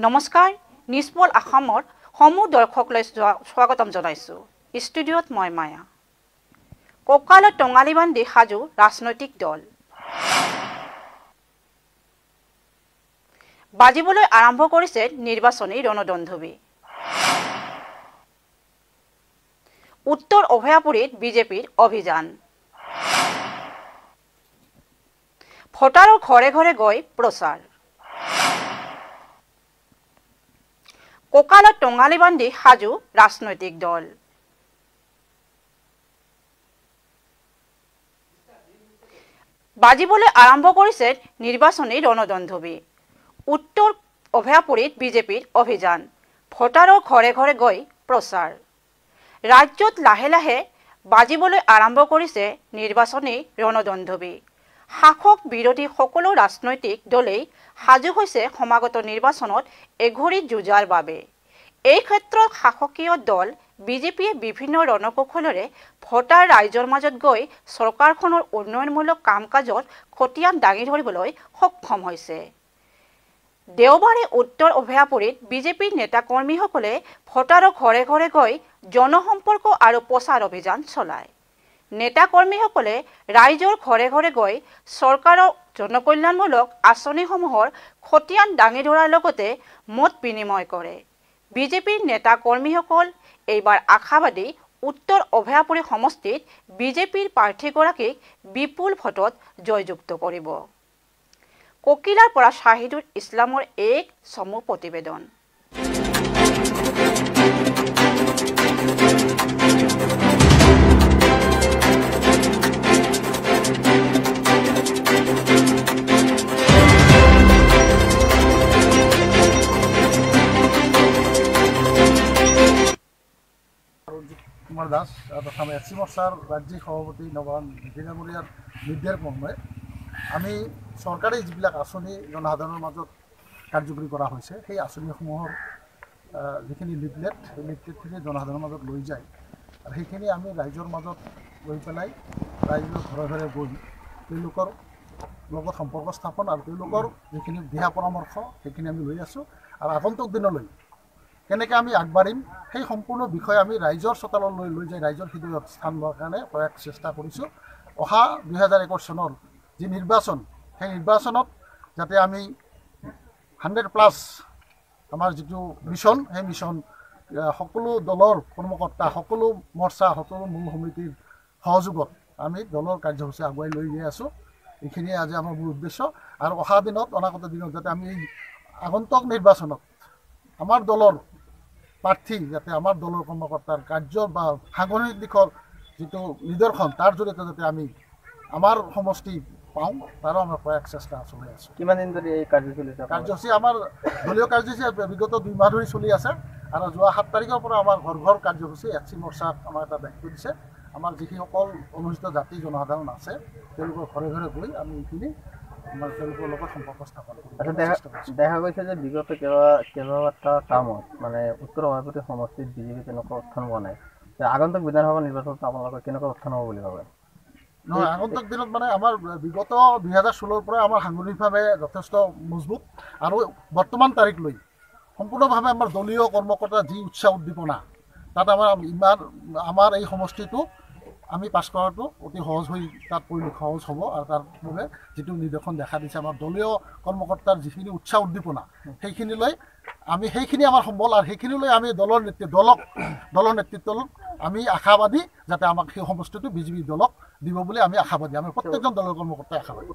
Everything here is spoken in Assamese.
নমস্কাৰ নিষ্পল আসামৰ সমূহ দৰ্শকলৈ স্বাগতম জনাইছো ষ্টুডিঅ'ত মই মায়া ককালত টঙালি বান্ধি সাজু ৰাজনৈতিক দল বাজিবলৈ আৰম্ভ কৰিছে নিৰ্বাচনী ৰণদন্দুবি উত্তৰ অভয়াপুৰীত বিজেপিৰ অভিযান ভোটাৰৰ ঘৰে ঘৰে গৈ প্ৰচাৰ ককালত টঙালি বান্ধি সাজু ৰাজনৈতিক দল বাজিবলৈ আৰম্ভ কৰিছে নিৰ্বাচনী ৰণদন্দুবি উত্তৰ অভয়াপুৰীত বিজেপিৰ অভিযান ভোটাৰৰ ঘৰে ঘৰে গৈ প্ৰচাৰ ৰাজ্যত লাহে লাহে বাজিবলৈ আৰম্ভ কৰিছে নিৰ্বাচনী ৰণদন্দুবি শাসক বিৰোধী সকলো ৰাজনৈতিক দলেই সাজু হৈছে সমাগত নিৰ্বাচনত এঘৰি যুঁজাৰ বাবে এই ক্ষেত্ৰত শাসকীয় দল বিজেপিয়ে বিভিন্ন ৰণকৌশলেৰে ভোটাৰ ৰাইজৰ মাজত গৈ চৰকাৰখনৰ উন্নয়নমূলক কাম-কাজত খতিয়ান দাঙি ধৰিবলৈ সক্ষম হৈছে দেওবাৰে উত্তৰ অভয়াপুৰীত বিজেপিৰ নেতা-কৰ্মীসকলে ভোটাৰৰ ঘৰে ঘৰে গৈ জনসম্পৰ্ক আৰু প্ৰচাৰ অভিযান চলায় নেতা-কৰ্মীসকলে ৰাইজৰ ঘৰে ঘৰে গৈ চৰকাৰৰ জনকল্যাণমূলক আঁচনিসমূহৰ খতিয়ান দাঙি ধৰাৰ লগতে মত বিনিময় কৰে বিজেপিৰ নেতা-কৰ্মীসকল এইবাৰ আশাবাদী উত্তৰ অভয়াপুৰী সমষ্টিত বিজেপিৰ প্ৰাৰ্থীগৰাকীক বিপুল ভোটত জয়যুক্ত কৰিব ককিলাৰ পৰা শাহিদুল ইছলামৰ এক চমু প্ৰতিবেদন কুমাৰ দাস তথা এছচি মৰ্চাৰ ৰাজ্যিক সভাপতি নবান বিনামূলীয়াৰ নিৰ্দেশ মৰ্মে আমি চৰকাৰী যিবিলাক আঁচনি জনসাধাৰণৰ মাজত কাৰ্যকৰী কৰা হৈছে সেই আঁচনিসমূহৰ যিখিনি লিফলেট সেই লিফলেটখিনি জনসাধাৰণৰ মাজত লৈ যায় আৰু সেইখিনি আমি ৰাইজৰ মাজত লৈ পেলাই ৰাইজৰ ঘৰে ঘৰে গৈ তেওঁলোকৰ লগত সম্পৰ্ক স্থাপন আৰু তেওঁলোকৰ যিখিনি দিহা পৰামৰ্শ সেইখিনি আমি লৈ আছোঁ আৰু আগন্তুক দিনলৈ কেনেকৈ আমি আগবাঢ়িম সেই সম্পূৰ্ণ বিষয়ে আমি ৰাইজৰ চোতাললৈ লৈ যাই ৰাইজৰ হৃদয়ত স্থান লোৱাৰ কাৰণে প্ৰয়াস চেষ্টা কৰিছোঁ অহা 2021 চনৰ যি নিৰ্বাচন সেই নিৰ্বাচনত যাতে আমি 100+ আমাৰ যিটো মিছন সেই মিছন সকলো দলৰ কৰ্মকৰ্তা সকলো মৰ্চা সকলো মূল সমিতিৰ সহযোগত আমি দলৰ কাৰ্যসূচী আগুৱাই লৈ গৈ আছোঁ এইখিনিয়ে আজি আমাৰ মূল উদ্দেশ্য আৰু অহা দিনত অনাগত দিনত যাতে আমি আগন্তুক নিৰ্বাচনত আমাৰ দলৰ প্ৰাৰ্থী যাতে আমাৰ দলৰ কৰ্মকৰ্তাৰ কাৰ্য বা সাংগঠনিক দিশৰ যিটো নিদৰ্শন তাৰ জৰিয়তে যাতে আমি আমাৰ সমষ্টি পাওঁ তাৰো আমাৰ প্ৰয়াস চেষ্টা চলাই আছোঁ কিমান দিন ধৰি এই কাৰ্যসূচী আমাৰ দলীয় কাৰ্যসূচী বিগত 2 মাহ ধৰি চলি আছে আৰু যোৱা 7 তাৰিখৰ পৰা আমাৰ ঘৰ ঘৰ কাৰ্যসূচী এছচি মৰ্চাক আমাৰ এটা দায়িত্ব দিছে আমাৰ যিসকল অনুসূচিত জাতি জনসাধাৰণ আছে তেওঁলোকৰ ঘৰে ঘৰে গৈ আমি এইখিনি আমাৰ তেওঁলোকৰ লগত সম্পৰ্ক স্থাপন কৰোঁ দেখা গৈছে যে বিগত কেইবাটা কামত মানে উত্তৰ অভয়াপুৰী সমষ্টিত বিজেপি তেনেকুৱা উত্থান হোৱা নাই আগন্তুক বিধানসভা নিৰ্বাচনত আপোনালোকৰ কেনেকুৱা উত্থান হ'ব বুলি ভাবে নহয় আগন্তুক দিনত মানে আমাৰ বিগত 2016ৰ পৰা আমাৰ সাংগঠনিকভাৱে যথেষ্ট মজবুত আৰু বৰ্তমান তাৰিখলৈ সম্পূৰ্ণভাৱে আমাৰ দলীয় কৰ্মকৰ্তাৰ যি উৎসাহ উদ্দীপনা তাত আমাৰ এই সমষ্টিটো আমি পাছ কৰাটো অতি সহজ হৈ তাত সহজ হ'ব আৰু তাৰ বাবে যিটো নিৰ্দেশন দেখা দিছে আমাৰ দলীয় কৰ্মকৰ্তাৰ যিখিনি উৎসাহ উদ্দীপনা সেইখিনিলৈ আমি সেইখিনি আমাৰ সম্বল আৰু সেইখিনিলৈ আমি দলৰ নেতৃত্বত আমি আশাবাদী যাতে আমাক সেই সমষ্টিটো বিজেপি দলক দিব বুলি আমি আশাবাদী আমি প্ৰত্যেকজন দলৰ কৰ্মকৰ্তাই আশাবাদী